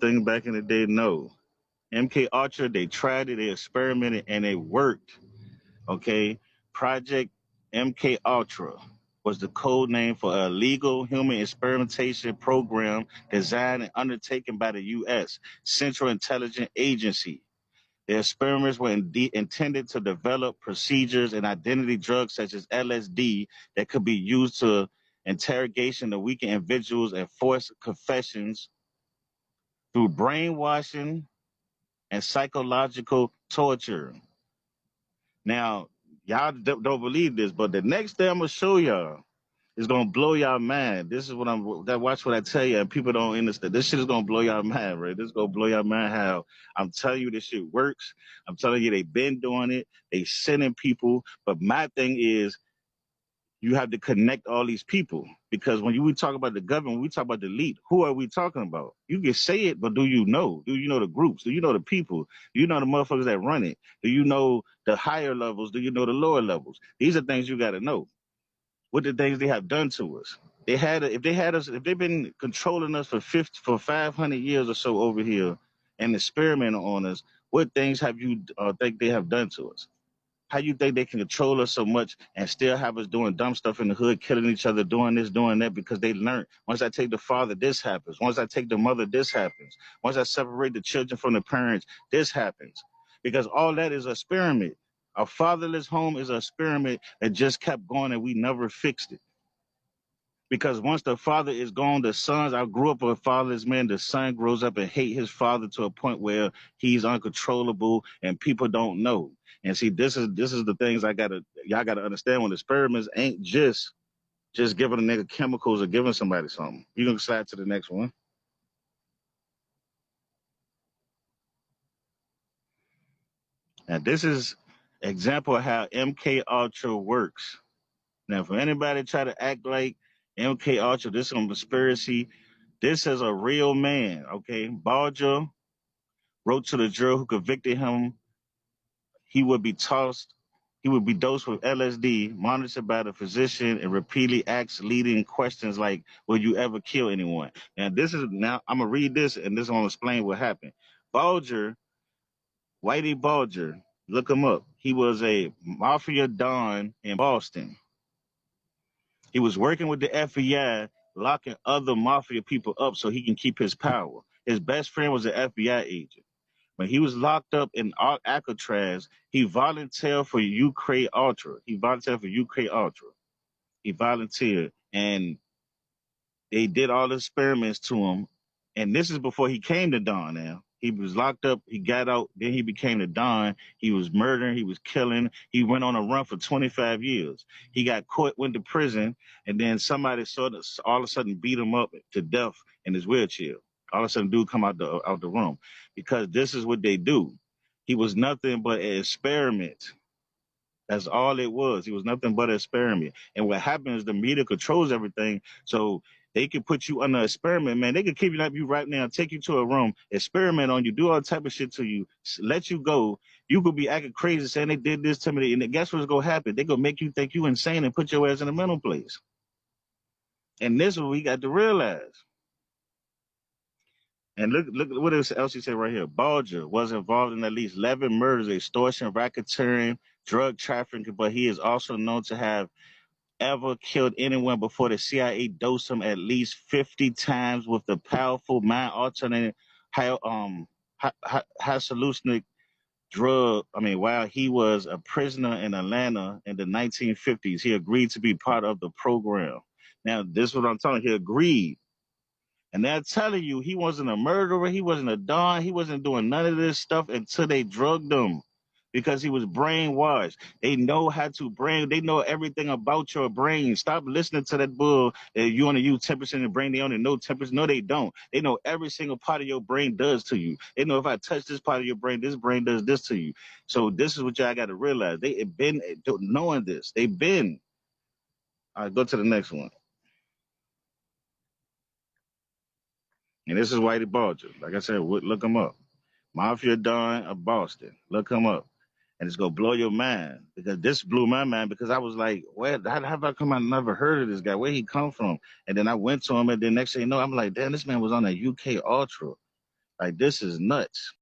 thing back in the day? No. MKUltra, they tried it, they experimented, and it worked. Okay, Project MKUltra was the code name for a legal human experimentation program designed and undertaken by the U.S. Central Intelligence Agency. The experiments were intended to develop procedures and identity drugs such as LSD that could be used to interrogation to weaken individuals and force confessions through brainwashing and psychological torture. Now, y'all don't believe this, but the next thing I'm gonna show y'all is gonna blow y'all mind. This is what watch what I tell you, and people don't understand. This shit is gonna blow y'all mind, right? This is gonna blow y'all mind how I'm telling you this shit works. I'm telling you they been doing it. They sending people, but my thing is you have to connect all these people because when we talk about the government, we talk about the elite. Who are we talking about? You can say it, but do you know? Do you know the groups? Do you know the people? Do you know the motherfuckers that run it? Do you know the higher levels? Do you know the lower levels? These are things you got to know. What the things they have done to us. If they've been controlling us for 500 years or so over here and experimenting on us, what things have you think they have done to us? How you think they can control us so much and still have us doing dumb stuff in the hood, killing each other, doing this, doing that, because they learned once I take the father, this happens. Once I take the mother, this happens. Once I separate the children from the parents, this happens. Because all that is an experiment. A fatherless home is an experiment that just kept going and we never fixed it. Because once the father is gone, the sons, I grew up with a fatherless man, the son grows up and hate his father to a point where he's uncontrollable and people don't know. And see, this is the things y'all gotta understand when experiments ain't just giving a nigga chemicals or giving somebody something. You can slide to the next one. And this is example of how MKUltra works. Now, for anybody try to act like MKUltra, this is a conspiracy. This is a real man, okay? Bulger wrote to the juror who convicted him he would be dosed with LSD, monitored by the physician, and repeatedly asked leading questions like, will you ever kill anyone? And now I'm gonna read this and this is gonna explain what happened. Bulger, Whitey Bulger, look him up. He was a mafia don in Boston. He was working with the FBI, locking other mafia people up so he can keep his power. His best friend was an FBI agent. When he was locked up in Alcatraz, he volunteered for MKUltra. He volunteered, and they did all the experiments to him. And this is before he came to Don. Now he was locked up. He got out. Then he became the Don. He was murdering. He was killing. He went on a run for 25 years. He got caught, went to prison, and then somebody all of a sudden beat him up to death in his wheelchair. All of a sudden, dude come out the room because this is what they do. He was nothing but an experiment. That's all it was. He was nothing but an experiment. And what happens is the media controls everything. So they can put you under experiment, man. They can kidnap you right now, take you to a room, experiment on you, do all type of shit to you, let you go. You could be acting crazy saying they did this to me. And guess what's going to happen? They're going to make you think you insane and put your ass in a mental place. And this is what we got to realize. And look what else he said right here. Bulger was involved in at least 11 murders, extortion, racketeering, drug trafficking, but he is also known to have ever killed anyone before the CIA dosed him at least 50 times with the powerful mind-altering hallucinogenic drug. While he was a prisoner in Atlanta in the 1950s, he agreed to be part of the program. Now, this is what I'm telling you. He agreed. And they're telling you he wasn't a murderer, he wasn't a don, he wasn't doing none of this stuff until they drugged him because he was brainwashed. They know they know everything about your brain. Stop listening to that bull that you want to use 10% of the brain, they only know 10%. No, they don't. They know every single part of your brain does to you. They know if I touch this part of your brain, this brain does this to you. So this is what y'all got to realize. They have been knowing this. They've been. All right, go to the next one. And this is Whitey Bulger. Like I said, look him up. Mafia Don of Boston. Look him up. And it's going to blow your mind. Because this blew my mind because I was like, how have I come? I never heard of this guy. Where he come from? And then I went to him and then next thing you know, I'm like, damn, this man was on a MKUltra. Like, this is nuts.